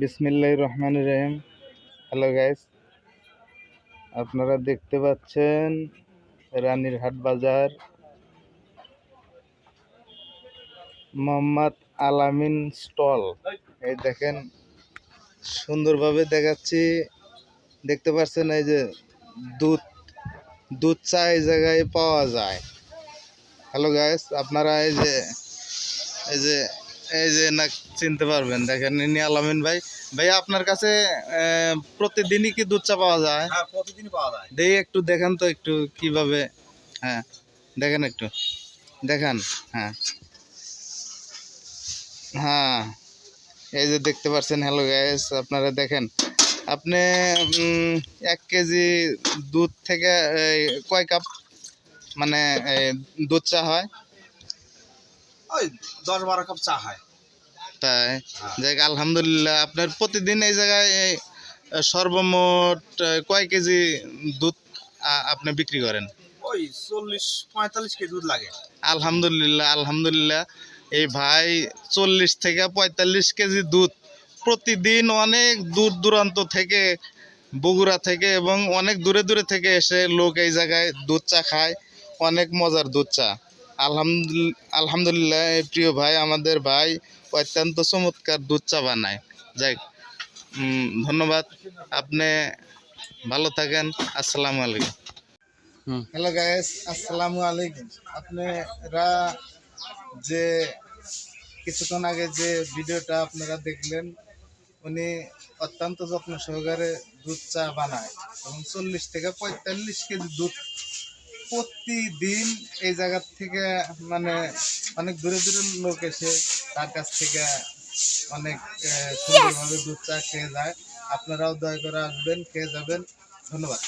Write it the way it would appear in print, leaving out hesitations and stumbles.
বিসমিল্লাহির রহমানির রহিম। Hello guys, আপনারা দেখতে পাচ্ছেন রানীরহাট বাজার, মোহাম্মদ আলামিন স্টল। এই দেখেন, সুন্দরভাবে দেখাচ্ছি। দেখতে পাচ্ছেন এই যে দুধ দুধ চা এই জায়গায় পাওয়া যায়। হ্যালো গাইস, আপনারা এই যে এই যে এই যে না চিনতে পারবেন। দেখেন, ইনি আলামিন ভাই। ভাই, আপনার কাছে প্রতিদিনই কি দুধ চা পাওয়া যায়? হ্যাঁ, প্রতিদিনই পাওয়া যায়। দেখি একটু দেখান তো, একটু কিভাবে। হ্যাঁ, দেখেন, একটু দেখান। হ্যাঁ হ্যাঁ, এই যে দেখতে পাচ্ছেন। হ্যালো গাইস, আপনারা দেখেন। আপনি 1 কেজি দুধ থেকে কয় কাপ মানে দুধ চা হয়? ওই 10-12 কাপ চা হয়। তাই? হ্যাঁ। যাক, আলহামদুলিল্লাহ। আপনার প্রতিদিন এই জায়গায় সর্বমোট কয় কেজি দুধ আপনি বিক্রি করেন? ওই 40-45 কেজি দুধ লাগে। আলহামদুলিল্লাহ, আলহামদুলিল্লাহ। এই ভাই 40 থেকে 45 কেজি দুধ প্রতিদিন অনেক দূর দূরান্ত থেকে, বগুড়া থেকে এবং অনেক দূরে দূরে থেকে এসে লোক এই জায়গায় দুধ চা খায়। অনেক মজার দুধ চা। আলহামদুলিল্লাহ, এই প্রিয় ভাই, আমাদের ভাই অত্যন্ত চমৎকার দুধ চা বানায়। যাই, ধন্যবাদ। আপনি ভালো থাকেন। আসসালামু আলাইকুম। হ্যালো গাইস, আসসালামু আলাইকুম। আপনারা যে কিছুক্ষণ আগে যে ভিডিওটা আপনারা দেখলেন, উনি অত্যন্ত যত্ন সহকারে দুধ চা বানায় এবং 40 থেকে 45 কেজি দুধ প্রতিদিন এই জায়গার থেকে, মানে অনেক দূরে দূরে লোক এসে তার কাছ থেকে অনেক সুন্দরভাবে দুধ চা খেয়ে যায়। আপনারাও দয়া করে আসবেন, খেয়ে যাবেন। ধন্যবাদ।